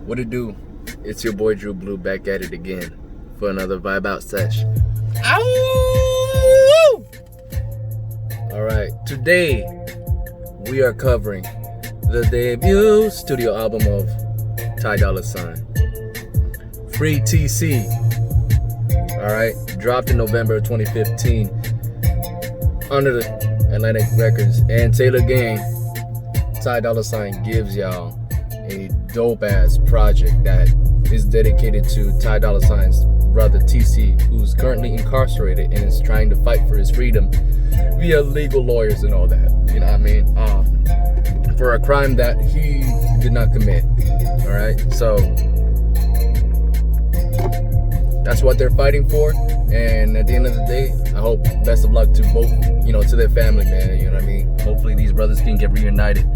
What it do? It's your boy Drew Blue back at it again for another Vibe Out sesh. Ow! Alright, today we are covering the debut studio album of Dolla, Free TC. Alright, dropped in November 2015 under the Atlantic Records and Taylor Gang. Dolla gives y'all a dope ass project that is dedicated to Dolla's brother TC, who's currently incarcerated and is trying to fight for his freedom via legal lawyers and all that. You know what I mean? For a crime that he did not commit. Alright, so that's what they're fighting for. And at the end of the day, I hope best of luck to both, to their family, man. You know what I mean? Hopefully these brothers can get reunited.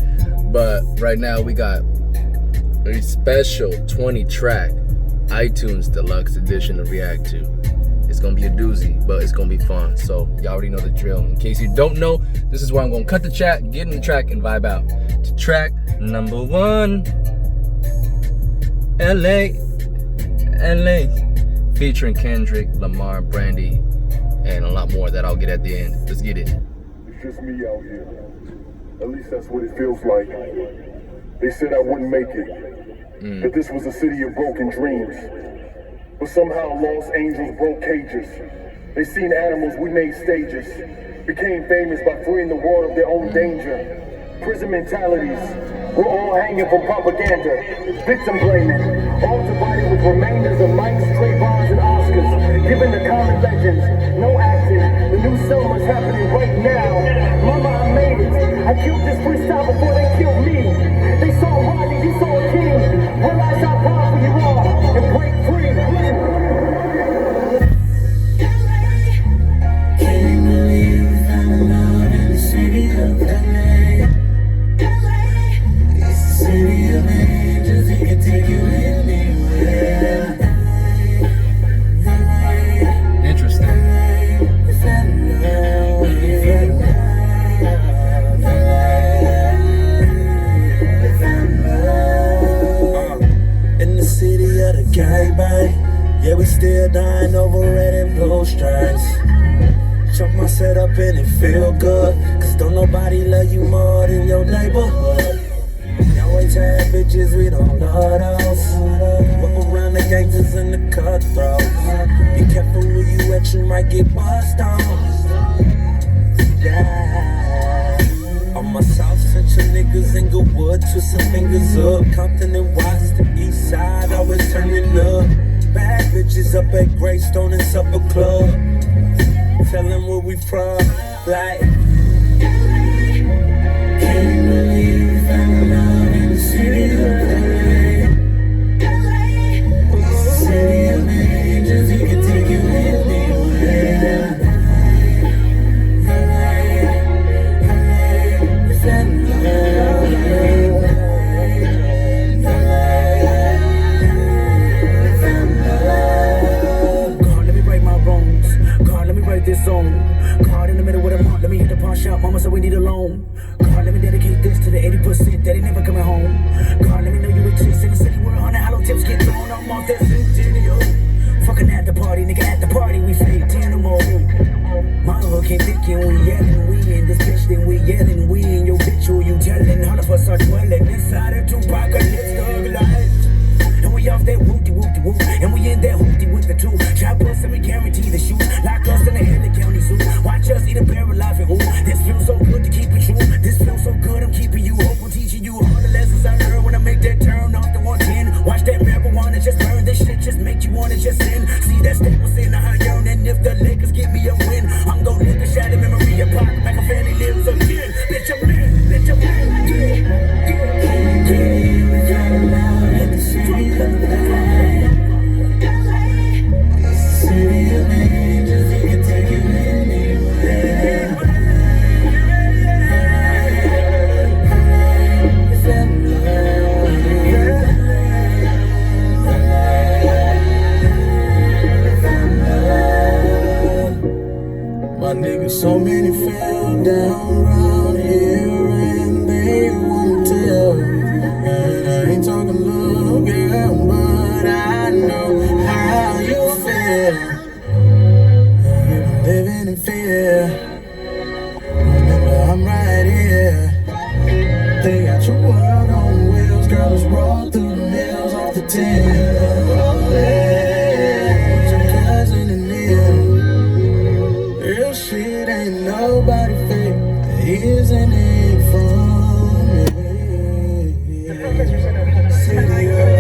But right now we got a special 20-track iTunes Deluxe edition to react to. It's gonna be a doozy, but it's gonna be fun. So y'all already know the drill. In case you don't know, this is where I'm gonna cut the chat, get in the track, and vibe out to track number 1. LA, featuring Kendrick, Lamar, Brandy, and a lot more that I'll get at the end. Let's get it. It's just me out here. At least that's what it feels like. They said I wouldn't make it, that this was a city of broken dreams. But somehow lost angels broke cages. They seen animals, we made stages. Became famous by freeing the world of their own danger. Prison mentalities, we're all hanging from propaganda. Victim blaming, all divided with remainders of mics, Trayvons, and Oscars. Given the common legends, no acting. The new Selma's happening right now. Mama, I made it. I killed this freestyle before they killed me. They saw Rodney, you saw a king. Realize how powerful you are and break free. Can't believe we found love in the city of LA. It's the city of angels, it can take you anywhere. Interesting. In the city of the gangbang, yeah, we still dying over red and blue stripes. Chuck my setup and it feel good, cause don't nobody love you more than your neighborhood. We always had bitches, we don't love those. Whip around the gangsters and the cutthroats. Be careful where you at, you might get bust on. Yeah. On my South Central niggas in Goodwood, twist some fingers up. Compton and Watts, the east side, always turning up. Bad bitches up at Greystone and Supper Club. Tell them where we from, like. Can't believe we found love in the city of LA. It's the city of angels, it can take you anywhere. God, let me right my wrongs. God, let me write this song. God, in the middle of the month, let me hit the pawn shop. Mama said we need a loan. God, let me dedicate this to the 80 got your world on wheels, girl, let's roll through the nails off the 10. Your cousin and them. Real shit ain't nobody fake. There is an egg from me. City of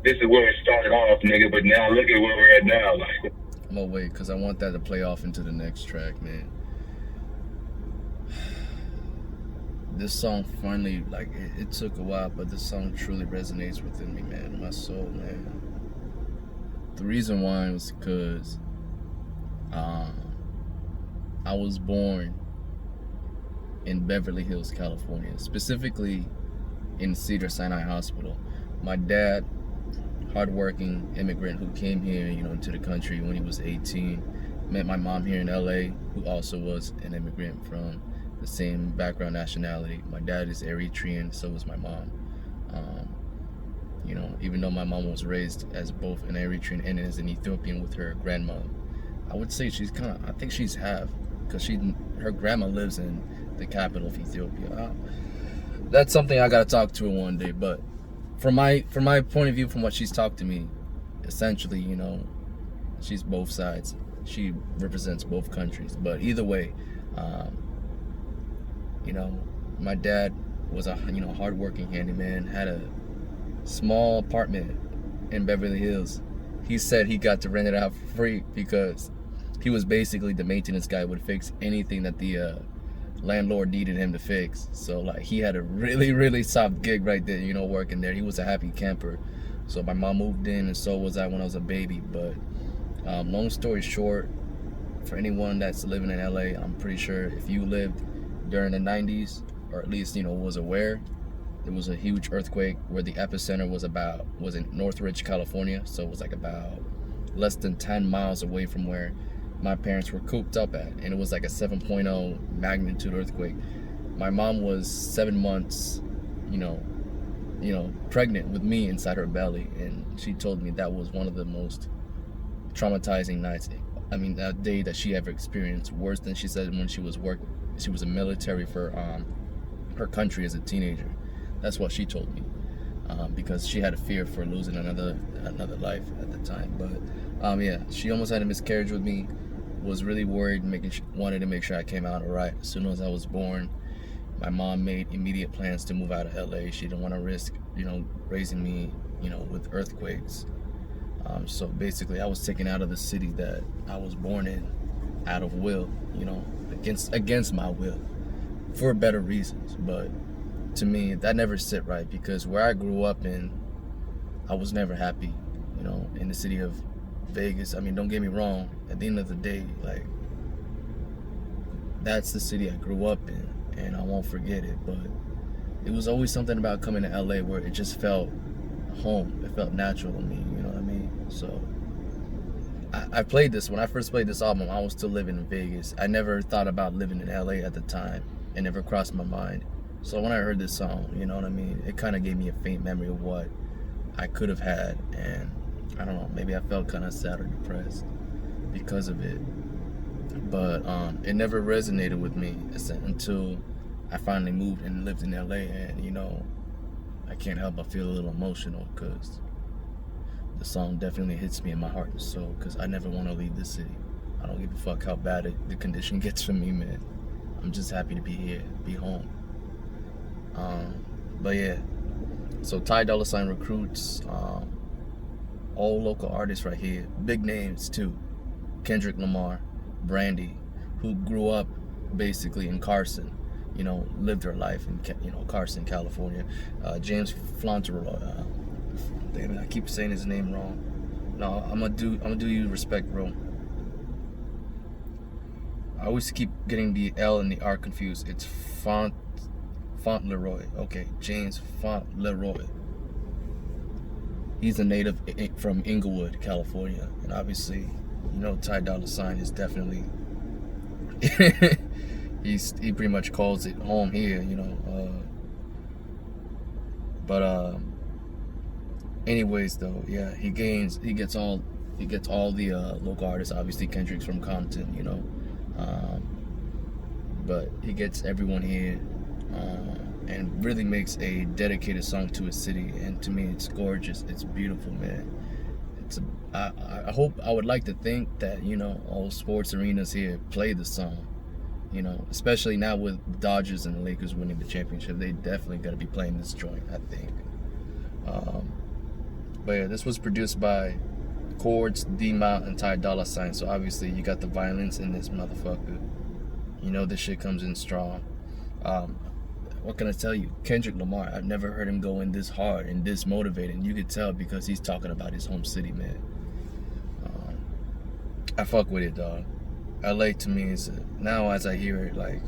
This is where it started off, nigga, but now look at where we're at now. Like, I'm gonna wait because I want that to play off into the next track, man. This song finally, like, it took a while, but this song truly resonates within me, man. My soul, man. The reason why was because I was born in Beverly Hills, California, specifically in Cedars-Sinai Hospital. My dad, hardworking immigrant who came here, you know, into the country when he was 18. Met my mom here in LA, who also was an immigrant from the same background nationality. My dad is Eritrean, so was my mom. You know, even though my mom was raised as both an Eritrean and as an Ethiopian with her grandmother, I would say she's kind of, I think she's half, because her grandma lives in the capital of Ethiopia. That's something I gotta talk to her one day, but from my point of view, from what she's talked to me, essentially, you know, she's both sides. She represents both countries. But either way, you know, my dad was a, you know, hardworking handyman, had a small apartment in Beverly Hills. He said he got to rent it out for free because he was basically the maintenance guy, would fix anything that the landlord needed him to fix. So like, he had a really, really soft gig right there, you know, working there. He was a happy camper. So my mom moved in, and so was I when I was a baby. But long story short, for anyone that's living in LA, I'm pretty sure if you lived during the 90s, or at least, you know, was aware, there was a huge earthquake where the epicenter was in Northridge, California. So it was like about less than 10 miles away from where my parents were cooped up at, and it was like a 7.0 magnitude earthquake. My mom was 7 months, you know, pregnant with me inside her belly, and she told me that was one of the most traumatizing nights. I mean, that day that she ever experienced, worse than she said when she was a military for her country as a teenager. That's what she told me, because she had a fear for losing another life at the time. But yeah, she almost had a miscarriage with me. Was really worried, wanted to make sure I came out all right. As soon as I was born, my mom made immediate plans to move out of LA. She didn't want to risk, you know, raising me, you know, with earthquakes. So basically, I was taken out of the city that I was born in, out of will, you know, against my will, for better reasons. But to me, that never sit right, because where I grew up in, I was never happy, you know, in the city of Vegas. I mean, don't get me wrong, at the end of the day, like, that's the city I grew up in, and I won't forget it. But it was always something about coming to LA where it just felt home. It felt natural to me, you know what I mean? So I played this, when I first played this album, I was still living in Vegas. I never thought about living in LA at the time. It never crossed my mind. So when I heard this song, you know what I mean, it kind of gave me a faint memory of what I could have had, and I don't know, maybe I felt kind of sad or depressed because of it. But it never resonated with me until I finally moved and lived in LA, and you know, I can't help but feel a little emotional, because the song definitely hits me in my heart and soul, because I never want to leave this city. I don't give a fuck how bad the condition gets for me, man. I'm just happy to be here, be home. But yeah, so Ty Dolla $ign recruits all local artists right here, big names too. Kendrick Lamar, Brandy, who grew up basically in Carson, you know, lived her life in, you know, Carson, California. James Fauntleroy. Damn it, I keep saying his name wrong. No, I'm gonna do you respect, bro. I always keep getting the L and the R confused. It's Fauntleroy. Okay, James Fauntleroy. He's a native from Inglewood, California, and obviously, you know, Ty Dolla $ign is definitely he pretty much calls it home here, you know. Anyways, though, yeah, he gets all the local artists. Obviously, Kendrick's from Compton, you know, but he gets everyone here. And really makes a dedicated song to his city, and to me it's gorgeous, it's beautiful, man. I would like to think that, you know, all sports arenas here play the song, you know, especially now with Dodgers and the Lakers winning the championship. They definitely got to be playing this joint, I think. But yeah, this was produced by Chords, D-Mount, and Ty Dolla $ign, so obviously you got the violence in this motherfucker. You know this shit comes in strong. What can I tell you? Kendrick Lamar, I've never heard him go in this hard and this motivated. And you could tell because he's talking about his home city, man. I fuck with it, dog. LA to me is, now as I hear it, like,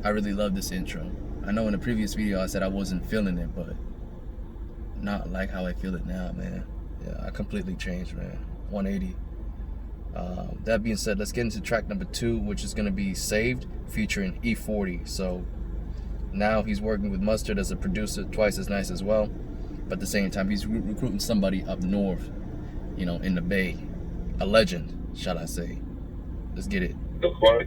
I really love this intro. I know in the previous video I said I wasn't feeling it, but not like how I feel it now, man. Yeah, I completely changed, man. 180. That being said, let's get into track number 2, which is going to be Saved, featuring E40. So now he's working with Mustard as a producer, twice as nice as well. But at the same time, he's recruiting somebody up north, you know, in the Bay. A legend, shall I say. Let's get it. The fuck?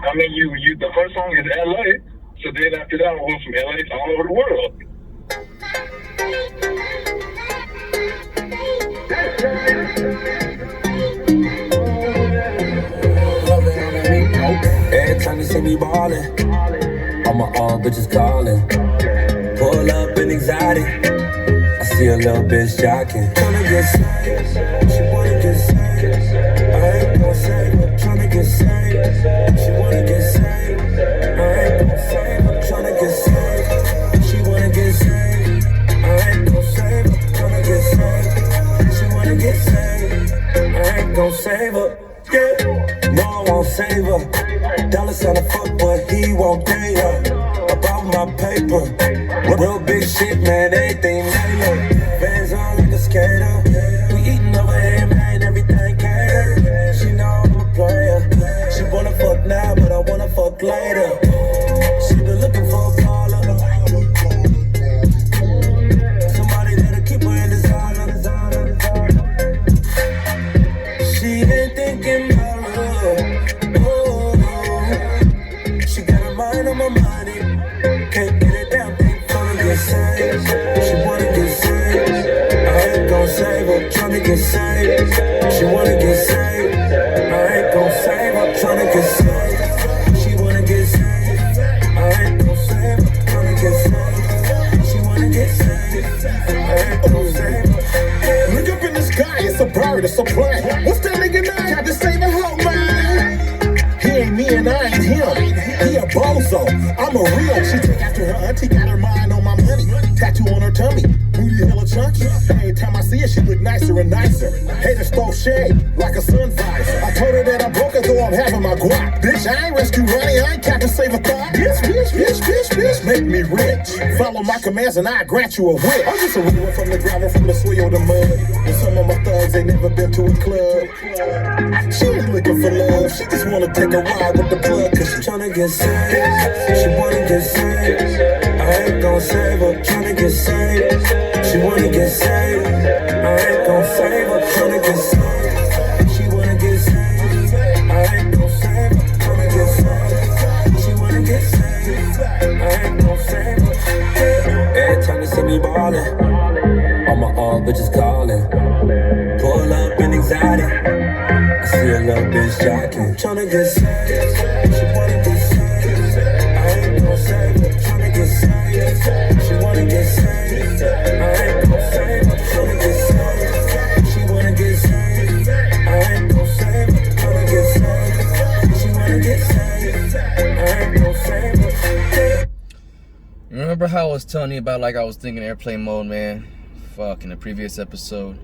I mean, you. The first song is LA, so then after that, I went from LA to all over the world. Every time you see me ballin', all my old bitches callin'. Pull up in exotic, I see a little bitch jockin'. Tryna get saved, she wanna get saved. I ain't gon' save her, tryna get saved. She wanna get saved, I ain't gon' save her, tryna get saved. She wanna get saved, I ain't gon' save her, tryna get saved. She wanna get saved, I ain't gon' save her. Yeah, no, I won't save her. Dollar $ign a fuck, but he won't date her. About my paper, real big shit, man, everything Taylor. Fans on like a skater. We eating over here, man, everything cater. She know I'm a player. She wanna fuck now, but I wanna fuck later. She been looking for a baller. Somebody that'll keep her in designer. She ain't thinking about love. She got her mind on my money. Can't get it down, think tryna get saved. She wanna get saved, I ain't gon' save her, tryna get saved. She wanna get saved, I ain't gon' save her, tryna get saved. She wanna get saved, I ain't gon' save her, tryna get saved. She wanna get saved, I ain't gon' save her. Look up in the sky, it's a bird, it's a plane. What's that nigga name? Had to save a hoe, man. He ain't me and I ain't him. He a bozo, I'm a real. She take after her auntie, got her mind on my money. Tattoo on her tummy, booty hella chunky. Every time I see her, she look nicer and nicer. Haters throw shade like a sun visor. I told her that I'm broke, though I'm having my guap. Bitch, I ain't rescue Ronnie, I ain't Captain Save a Thought. Bitch, make me rich. Follow my commands and I grant you a whip. I'm just a real one from the gravel, from the soil to mud. And some of my thugs ain't never been to a club. She ain't looking for love, she just wanna take a ride with the plug. Cause she tryna get saved, she wanna get saved. I ain't gon' save her, tryna get saved. She wanna get saved, I ain't gon' save her, tryna get saved. She wanna get saved, I ain't gon' save her, tryna get saved. She wanna get saved, I ain't gon' save her. Every time you see me ballin', all my old bitches callin'. Pull up in exotic, I see a little bitch jockin'. Tryna get saved, she wanna get saved. I ain't gon' save her, tryna get saved. She wanna get saved, I ain't gon' save her, tryna get saved. She wanna get saved, I ain't gon' save her, tryna get saved. Remember how I was telling you about, like, I was thinking airplane mode, man? Fuck, in the previous episode.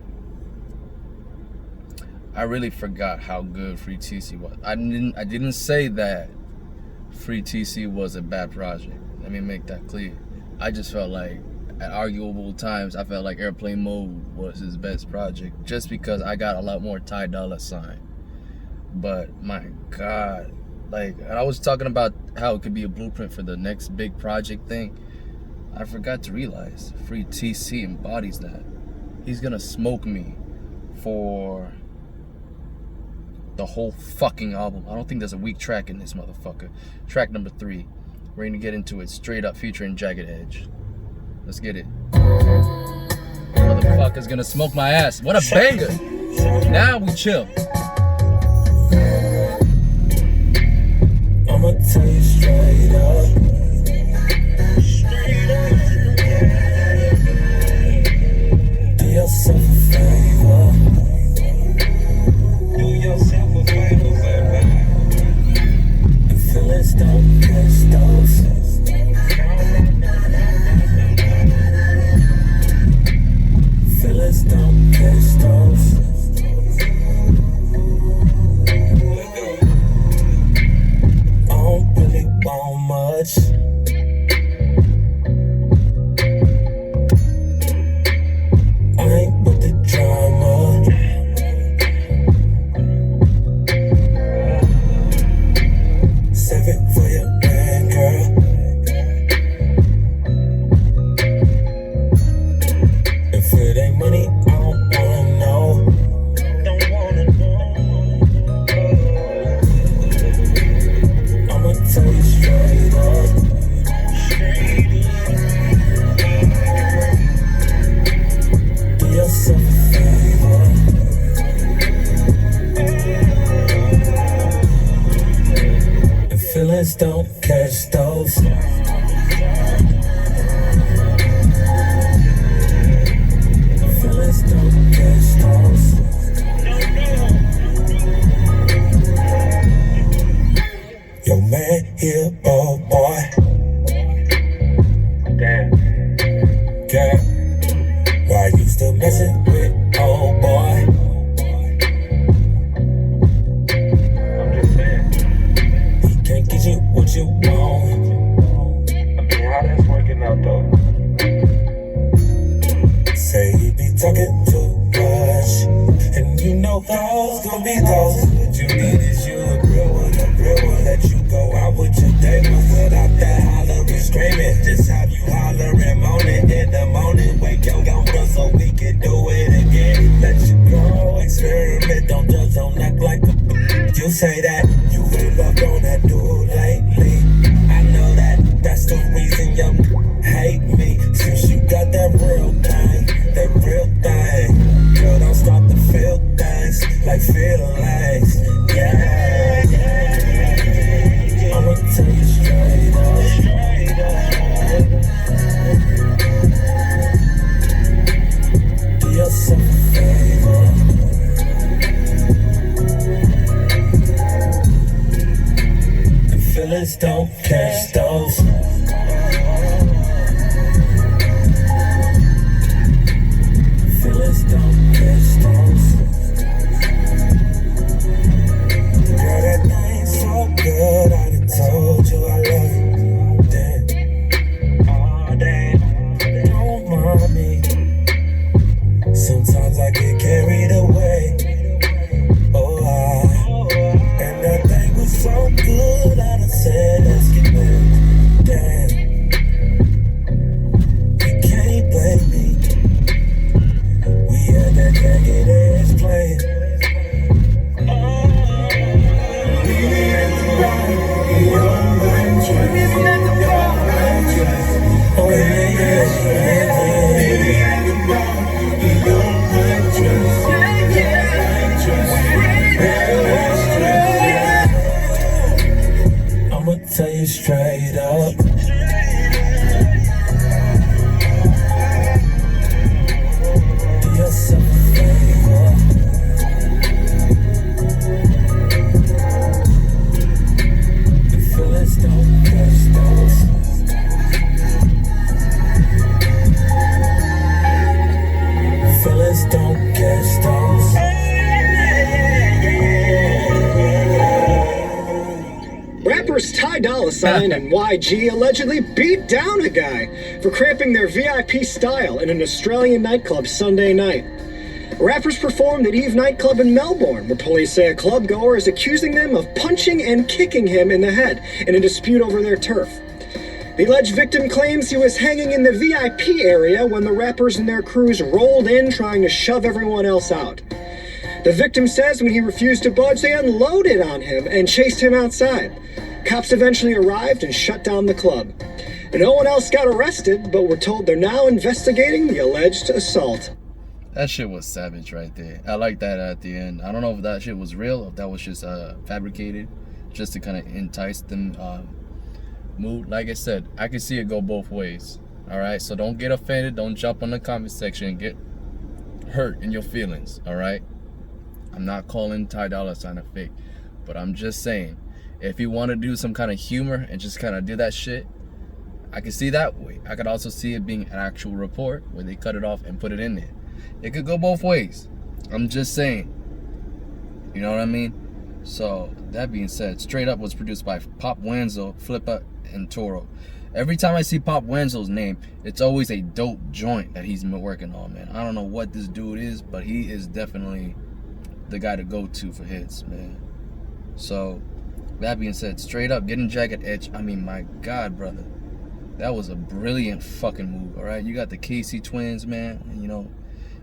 I really forgot how good Free TC was. I didn't say that Free TC was a bad project. Let me make that clear. I just felt like at arguable times I felt like Airplane Mode was his best project just because I got a lot more Ty Dolla $ign. But my God, like, I was talking about how it could be a blueprint for the next big project thing. I forgot to realize Free TC embodies that. He's gonna smoke me for the whole fucking album. I don't think there's a weak track in this motherfucker. Track number 3. We're gonna get into it straight up featuring Jagged Edge. Let's get it. Motherfucker's gonna smoke my ass. What a banger! Now we chill. I'ma tell you straight up. Do yourself a favor. Do yourself a favor, baby. And feelings don't catch those. Feelings don't catch those. I don't really want much. I ain't with the drama. Save it for your man, girl. If it ain't money, I don't wanna know. Don't wanna know. I'ma tell you straight up. Do yourself a favor. And feelings don't catch those. Feelings don't catch those. Yo, man, here, oh boy. Damn. Girl, why you still messing with oh boy? I'm just saying. He can't get you what you want. I mean, how that's working out though? Say he be talking too much, and you know those gon' be those. What you need is you a real one, let you go out with your day one without that hollering, screaming. Just have you hollering, moaning in the morning. Wake your number so we can do it again. Let you go, experiment, don't judge, don't act like a you say that you been loved on that dude lately. I know that's the reason you hate me. Since you got that real thing, girl, don't start to feel things like feelings. Yeah, I'ma tell you straight up. Do yourself a favor. And feelings don't catch those. Feelings don't catch those. Girl, that thing so good, I done told you I love you. Damn, oh damn, don't mind me. Sometimes I get carried away. Oh, and that thing was so good, I done said let's get back. Damn, you can't blame me. We had that jagged edge playing. Oh yeah, I'ma tell you straight up. Do yourself a favor. Rappers Dolla and YG allegedly beat down a guy for cramping their VIP style in an Australian nightclub Sunday night. Rappers performed at Eve nightclub in Melbourne, where police say a clubgoer is accusing them of punching and kicking him in the head in a dispute over their turf. The alleged victim claims he was hanging in the VIP area when the rappers and their crews rolled in trying to shove everyone else out. The victim says when he refused to budge, they unloaded on him and chased him outside. Cops eventually arrived and shut down the club. No one else got arrested, but we're told they're now investigating the alleged assault. That shit was savage right there. I like that at the end. I don't know if that shit was real, or if that was just fabricated, just to kind of entice them mood. Like I said, I can see it go both ways. Alright, so don't get offended. Don't jump on the comment section and get hurt in your feelings. Alright, I'm not calling Dolla a fake, but I'm just saying, if you want to do some kind of humor and just kind of do that shit, I can see that way. I could also see it being an actual report where they cut it off and put it in there. It could go both ways. I'm just saying. You know what I mean? So, that being said, Straight Up was produced by Pop Wenzel, Flippa, and Toro. Every time I see Pop Wenzel's name, it's always a dope joint that he's been working on, man. I don't know what this dude is, but he is definitely the guy to go to for hits, man. So, that being said, Straight Up, getting Jagged Edge. I mean, my God, brother. That was a brilliant fucking move, alright? You got the Casey twins, man. And, you know,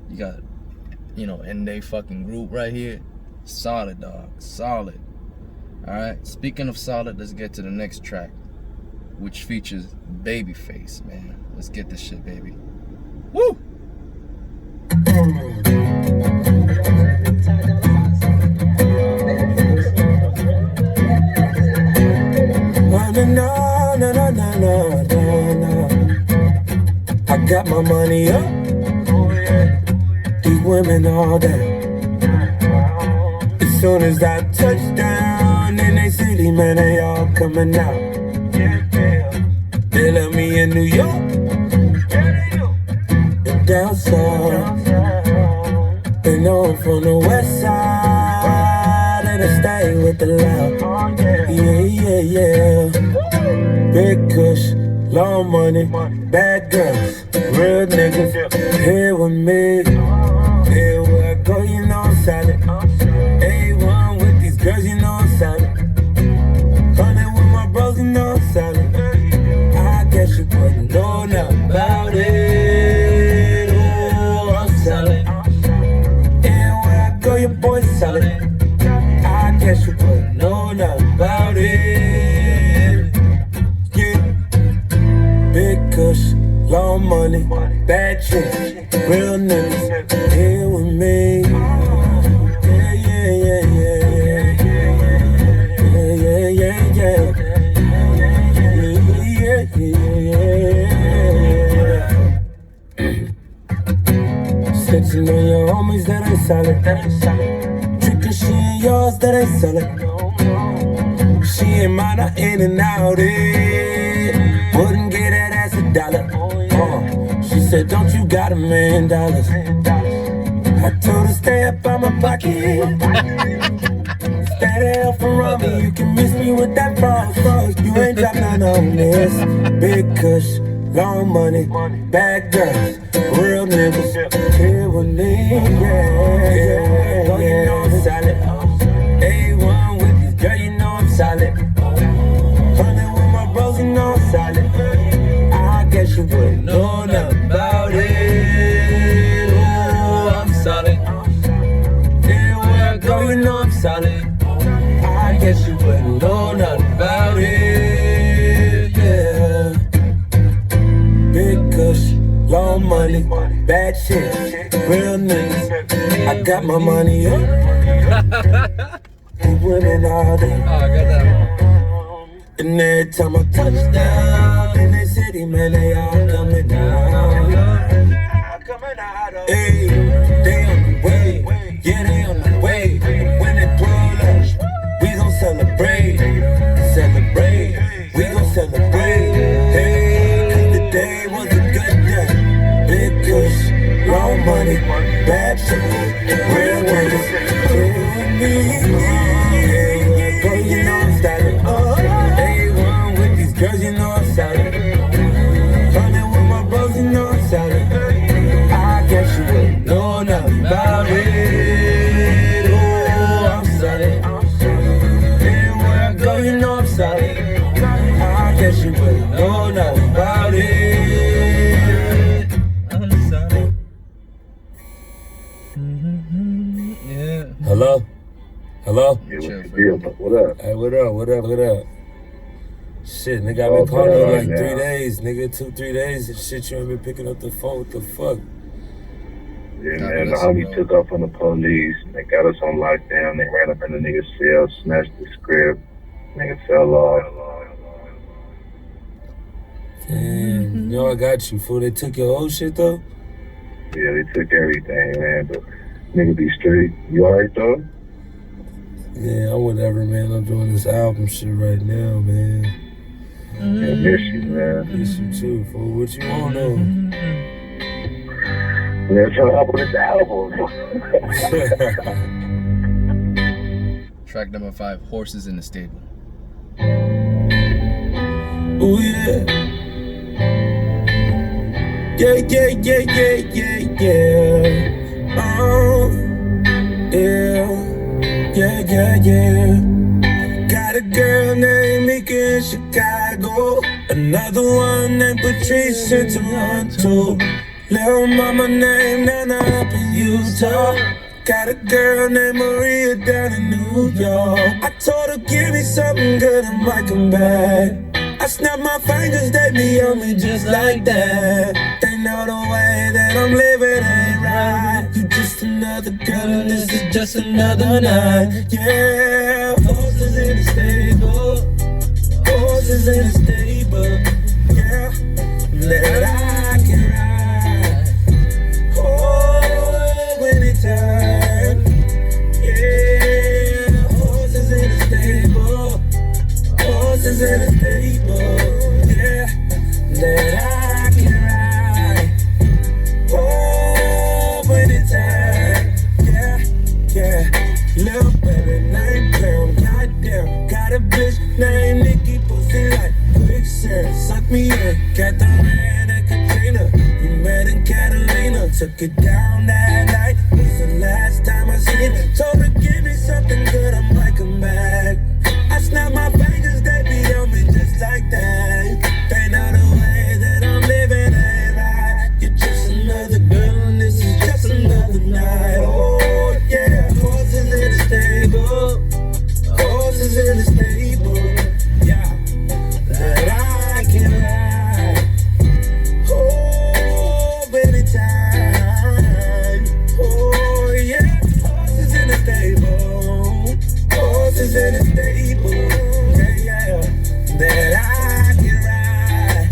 you got, you know, and they fucking group right here. Solid, dog. Solid. Alright? Speaking of solid, let's get to the next track, which features Babyface, man. Let's get this shit, baby. Woo! I got my money up. These women all day. As soon as I touch down in they city, man, they all coming out. They love me in New York and down south. They know I'm from the west side and I stay with the loud. Yeah, yeah, yeah. Big kush, long money, bad girls, real niggas. Here with me, here where I go, you know I'm solid. A1 with these girls, you know I'm solid. Running with my bros, you know I'm solid. I guess you wouldn't know nothing about it. Oh, I'm solid. And where I go, your boy's solid. I guess you wouldn't know nothing about it. Yeah. Big kush, long money, bad chicks, real niggas. Here with me. Yeah, yeah, yeah, yeah, yeah, yeah, yeah, yeah, yeah, yeah. Snitching on your homies that ain't solid. Tricking she ain't yours that ain't solid. She ain't mine, I in and out it. Wouldn't get that ass $1. She said, don't you got $1 million? I told her stay up on my pocket. Stay the hell from me. You can miss me with that false. You ain't dropped none on this. Big kush, long money, bad girls, real niggas. Here with me, yeah, yeah, yeah. You know I'm solid. A1 with this girl, you know I'm solid. Running with my bros, you know I'm solid. I guess you wouldn't know nothing about it. Oh, I'm solid. Anywhere I go, you know I'm solid. I guess you wouldn't know nothing about it. Yeah. Big kush, long money, bad shit, real niggas. I got my money up. These women all day. Oh, I got that one. And every time I touch down in the city, man, they all coming out. Hey, they on the way, yeah, they on the way. When they pull up, we gon' celebrate, we gon' celebrate. Hey, 'cause the day was a good day. Big kush, long money, bad shit, real niggas. Hey, with me, yeah, you know I'm styling. about it. I guess you wouldn't know nothing about it. I'm sorry. Yeah. Hello? Hello? Yeah, what up? Hey, what up? Shit, nigga, I've been calling you like 3 days, nigga. 2-3 days and shit, you ain't been picking up the phone. What the fuck? Yeah, man, the homie took off on the police. They got us on lockdown. They ran up in the nigga's cell, snatched the script. Nigga fell off. Damn, yo, I got you, fool. They took your whole shit, though? Yeah, they took everything, man. But nigga be straight. You alright, though? Yeah, I'm whatever, man. I'm doing this album shit right now, man. Yeah, miss you, man. Miss you too, fool. What you want, though? Man, trying to help with this album. Track number 5, Horses in the Stable. Ooh, yeah. Yeah. Oh, yeah. Got a girl named Mika in Chicago. Another one named Patrice in Toronto. Little mama named Nana up in Utah. Got a girl named Maria down in New York. I told her, give me something good, I might come back. I snap my fingers, they be on me just like that. They know the way that I'm living ain't right. You just another girl and this is just another night. Yeah, horses in the stable. Horses in the stable. Yeah, that I can ride. Oh, anytime. Yeah, horses in the stable. Horses in the stable, yeah, that I can ride. Oh, anytime, yeah. Little baby named Pam, goddamn. Got a bitch named Nikki, pussy like quicksand. Suck me in, Catherine and Katrina. We met in Catalina, took it down that night. Was the last time I seen it. Told her, give me something good, I might come back. I snap my fingers, they be on me just like that. They know the way that I'm living ain't right. You're just another girl and this is just another night. Oh yeah, horses in the stable. Horses in the stable. Yeah, that I can ride. Oh, anytime. Oh yeah, horses in the stable. Horses in the stable, yeah, that I can ride.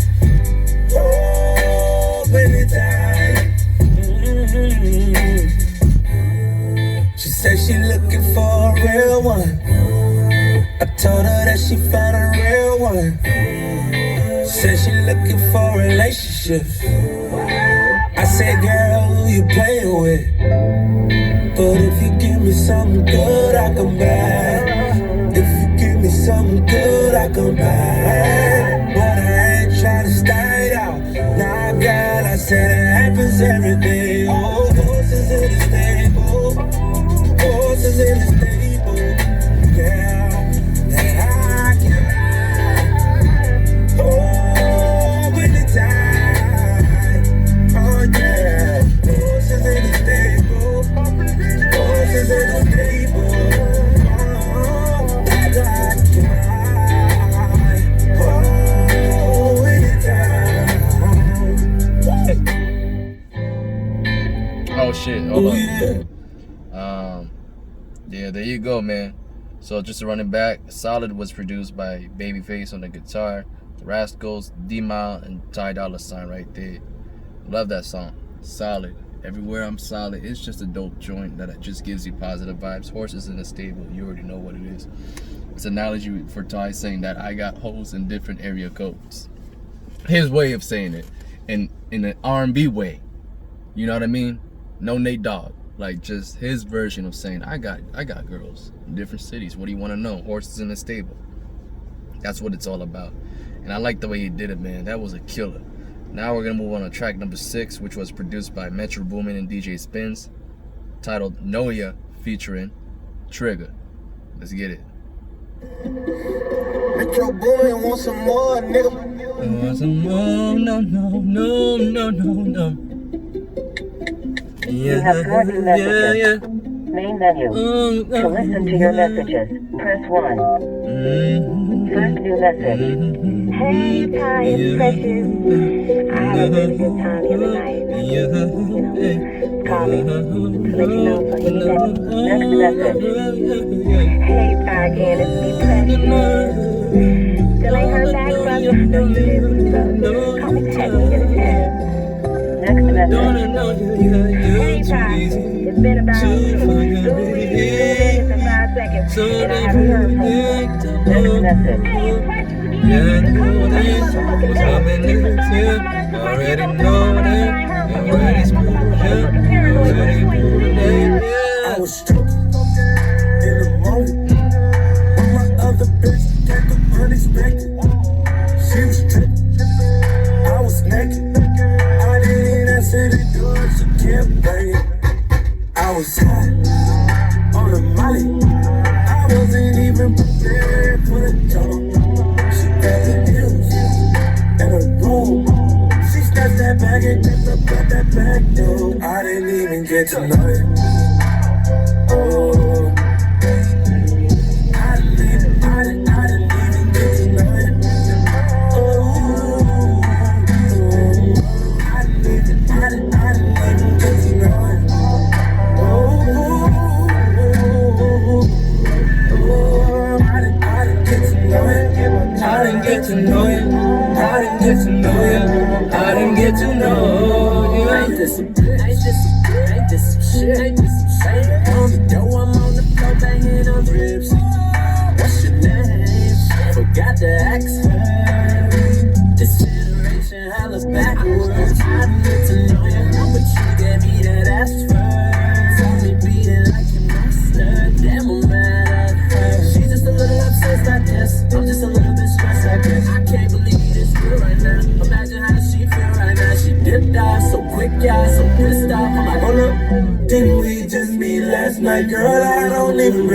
Oh, anytime. She said she looking for a real one. I told her that she found a real one. Said she looking for relationships. I said, girl, who you playing with? But if you give me something good, I come back. If you give me something good, I come back. But I ain't trying to start out. Nah, girl, I said it happens every day. Oh, horses in the stable. Horses in the stable. Yeah, that I can ride. Oh, anytime. Oh, yeah. Horses in the stable. Horses in the stable. Oh, that I can ride. Oh, anytime. Oh shit, hold on. Yeah, there you go, man. So just to run it back, Solid was produced by Babyface on the guitar, the Rascals, D-Mile, and Dolla right there. Love that song. Solid. Everywhere I'm solid. It's just a dope joint that just gives you positive vibes. Horses in the stable, you already know what it is. It's an analogy for Ty saying that I got hoes in different area codes. His way of saying it, in an R&B way. You know what I mean? No Nate Dogg. Like just his version of saying I got girls in different cities. What do you want to know? Horses in the stable. That's what it's all about. And I like the way he did it, man. That was a killer. Now we're gonna move on to track number 6, which was produced by Metro Boomin and DJ Spins, titled Know Ya, featuring Trigger. Let's get it. Metro Boomin want some more, nigga. Want some more? No, no, no, no, no, no. You have 4 new messages. Yeah. Main menu. To listen to your messages, press 1. First new message. Hey, Ty, it's Precious. I had a really good time the other night. Call me to let you know so you know. Next message. Hey, Ty, again, it's me, Precious. Still ain't heard back from you. No, you didn't. So call me, text me, get a chance. Next message. Hey, Ty, it's been about 2 minutes and 5 seconds, and I haven't heard from you. Next message. Hey, it's Precious again. Already know that. Already I was struck in the moment when my other bitch came up unexpected. She was tripping, I was naked. I didn't answer the door, she kept banging. I was high on the molly. I wasn't even prepared for the talk. She got the heels and a room. She snatched that bag and kept up at that back door. I didn't even get to know it. Oh, I didn't even get to know it. Oh, I didn't even get to know it. Oh, I didn't get to know it. I didn't get to know you. I didn't get to know you. I didn't get to know you. Ain't this some shit? Ain't this some shit? Ain't this some shit? On the dough, I'm on the floor banging on ribs. What's your name? Forgot to ask her. This iteration hella backwards. I didn't get to know you, but you gave me that ass first. Tell me beat it like your master. Damn, I'm mad at her. She's just a little obsessed, I guess. I'm just a little bit stressed, I guess. I can't believe this girl right now. Imagine how she feel right now. She dipped off so quick, y'all, so pissed off. I'm like, hold up, didn't we just meet last night? Girl, I don't even